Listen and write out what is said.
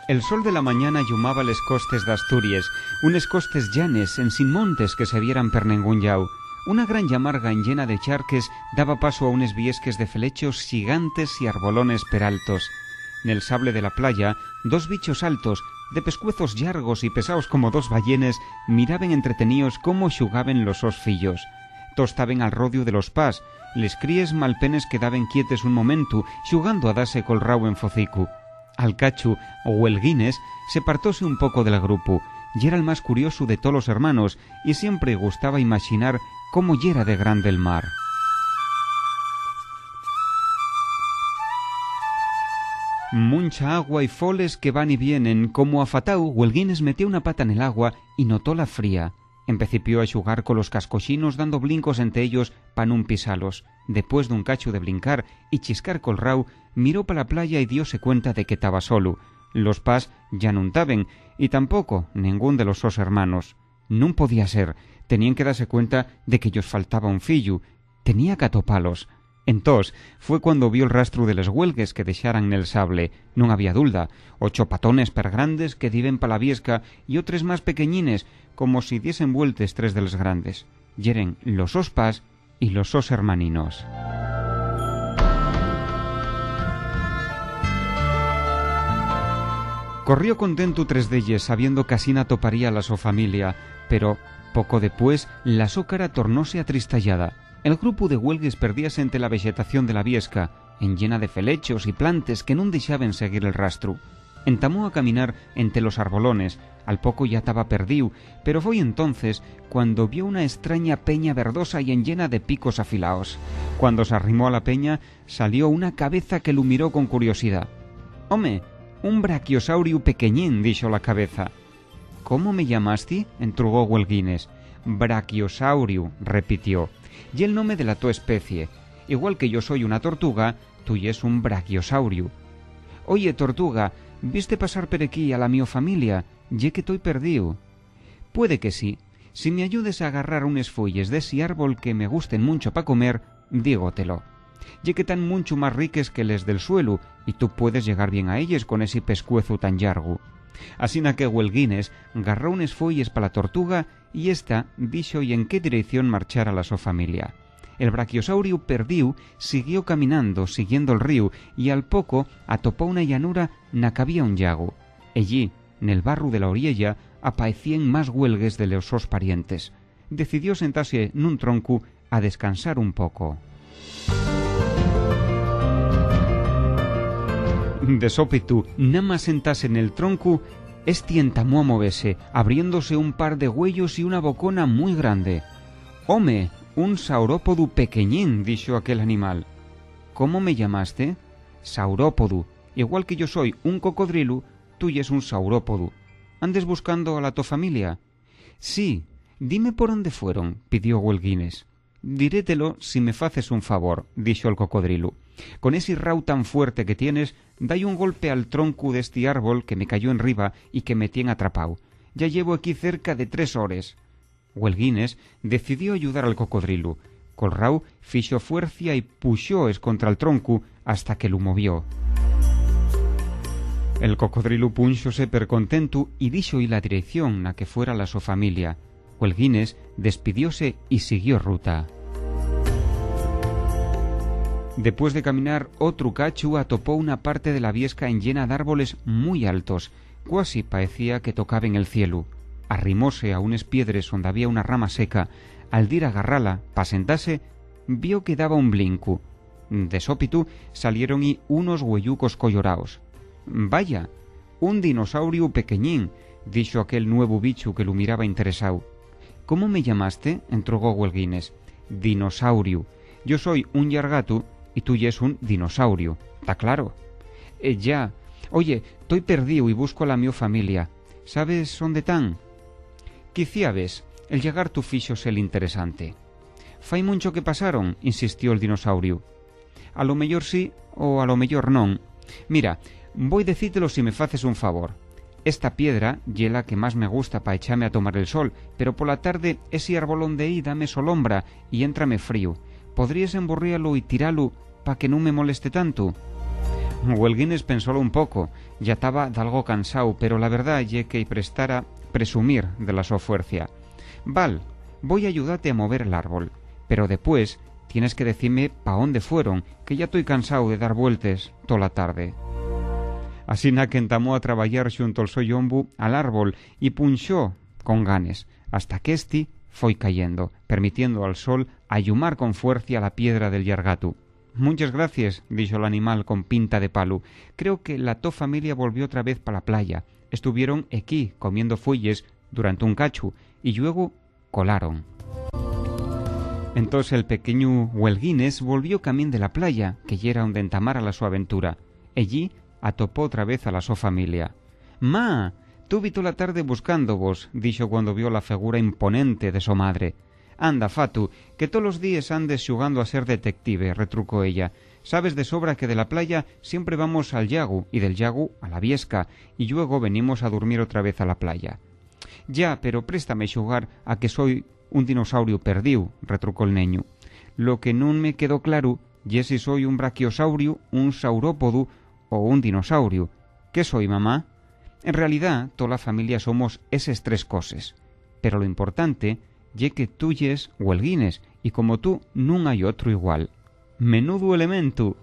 El sol de la mañana llumaba les costes d'Astúries, unes costes llanes, en sin montes que se vieran per ningún llau. Una gran llamarga llena de charques daba paso a unes viesques de felechos gigantes y arbolones peraltos. Nel sable de la playa, dos bichos altos, de pescuezos llargos y pesaos como dos ballenes, miraben entreteníos cómo xugaben los sos fillos. Tostaben al rodio de los pas, les críes malpenes quedaben quietes un momentu, xugando a dase col rau en focicu. Al cachu, o Huelguines, se partóse un poco del grupo, y era el más curioso de todos los hermanos, y siempre gustaba imaginar cómo yera de grande el mar. Mucha agua y foles que van y vienen, como a fatau, Huelguines metió una pata en el agua y notó la fría. Empecipió a xugar con los cascoxinos dando blincos entre ellos pa nun pisalos. Después d'un cacho de blincar y chiscar col rau, miró pa la playa y diose cuenta de que taba solo. Los pas ya nun taben, y tampoco ningún de los sos hermanos. Nun podía ser, tenían que darse cuenta de que ellos faltaba un fillu. Tenía que atopalos. Entós fue cuando vio el rastro de les huelgues que dexaran nel sable. Non había dulda, 8 patones per grandes que diven pa la viesca y otros más pequeñines, como si diesen vueltes 3 de les grandes. Yeren los sos pas y los sos hermaninos. Corrió contento 3 d'elles, sabiendo que asina toparía la so familia, pero poco después la so cara tornóse atristallada. El grupo de huelgues perdíase entre la vegetación de la viesca, en llena de felechos y plantes que non deixaben seguir el rastro. Entamó a caminar entre los arbolones, al poco ya estaba perdido, pero fue entonces cuando vio una extraña peña verdosa y en llena de picos afilaos. Cuando se arrimó a la peña, salió una cabeza que lo miró con curiosidad. «Home, un brachiosaurio pequeñín», dijo la cabeza. «¿Cómo me llamaste?», entrugó Huelguines. «Brachiosaurio», repitió. «Y el nombre de la tu especie. Igual que yo soy una tortuga, tú y es un brachiosaurio». «Oye, tortuga, ¿viste pasar per aquí a la mio familia? Ye que estoy perdido». «Puede que sí. Si me ayudes a agarrar unes folles de ese árbol que me gusten mucho pa comer, dígotelo. Ye que tan mucho más riques que les del suelo, y tú puedes llegar bien a ellas con ese pescuezo tan largo». Asina que Huelguines garró unes folles pa la tortuga y ésta dixo y en qué dirección marchar a la so familia. El brachiosaurio perdiu siguió caminando, siguiendo el río, y al poco atopó una llanura na que había un llago. Allí, nel barro de la oriella, apaecían más huelgues de los sos parientes. Decidió sentarse nun tronco a descansar un poco. De sópitu, nada más sentase en el tronco, esti entamó a moverse, abriéndose un par de huellos y una bocona muy grande. «Home, un saurópodo pequeñín», dijo aquel animal. «¿Cómo me llamaste?» «Saurópodo. Igual que yo soy un cocodrilo, tú y es un saurópodo. ¿Andes buscando a la tu familia?» «Sí. Dime por dónde fueron», pidió Huelguines. «Dirételo si me faces un favor», dijo el cocodrilo. «Con ese rau tan fuerte que tienes, dai un golpe al tronco de este árbol que me cayó enriba y que me tiene atrapado. Ya llevo aquí cerca de 3 horas». Huelguines decidió ayudar al cocodrilo. Col rau fixo fuercia y puxóes contra el tronco hasta que lo movió. El cocodrilo punxose per contento y dixo la dirección na que fuera la so familia. Huelguines despidióse y siguió ruta. Después de caminar otro cacho, atopó una parte de la viesca en llena de árboles muy altos, cuasi parecía que tocaba en el cielo. Arrimóse a unes piedres donde había una rama seca. Al dir agarrala pa sentarse, vio que daba un blinco. De sópitu salieron y unos huellucos colloraos. «Vaya, un dinosaurio pequeñín», dijo aquel nuevo bicho que lo miraba interesado. «¿Cómo me llamaste?», entrogó Huelguines. «Dinosaurio. Yo soy un yargatu y tú ya es un dinosaurio. ¿Está claro?» «Ya. Oye, estoy perdido y busco a la mi familia. ¿Sabes dónde tan?» «Quizá ves, el lagarto fíxose el interesante». «Fai mucho que pasaron», insistió el dinosaurio. «A lo mellor sí o a lo mellor non. Mira, voy decítelo si me faces un favor. Esta piedra ye la que más me gusta pa echarme a tomar el sol, pero por la tarde ese arbolón de ahí dame solombra y éntrame frío. ¿Podrías emborríalo y tiralo pa que no me moleste tanto?» Huelguines pensólo un poco, ya estaba d'algo cansao, pero la verdad ye que prestara presumir de la so fuercia. Val, voy a ayudarte a mover el árbol, pero después tienes que decirme pa ónde fueron, que ya estoy cansao de dar vueltes toda la tarde. Asina que entamó a traballar xunto al so yombu al árbol y punxó con ganes, hasta que ésti foi cayendo, permitiendo al sol ayumar con fuerza la piedra del yargatu. Muchas gracias, dijo el animal con pinta de palu. Creo que la to familia volvió otra vez para la playa. Estuvieron aquí comiendo fuelles durante un cachu y luego colaron. Entonces el pequeño Huelguines volvió camín de la playa, que ya era donde entamara la su aventura. Allí atopó otra vez a la so familia. «Ma, tuve toda la tarde buscándovos», dijo cuando vio la figura imponente de su madre. «Anda, Fatu, que todos los días andes xugando a ser detective», retrucó ella. «Sabes de sobra que de la playa siempre vamos al llagu y del llagu a la viesca y luego venimos a dormir otra vez a la playa». «Ya, pero préstame xugar a que soy un dinosaurio perdiu», retrucó el neño. «Lo que non me quedó claro ye si soy un brachiosaurio, un saurópodo o un dinosaurio. ¿Qué soy, mamá?» En realidad, toda la familia somos esas tres cosas, pero lo importante ye que tú yes Huelguines y como tú nun hay otro igual. Menudo elemento.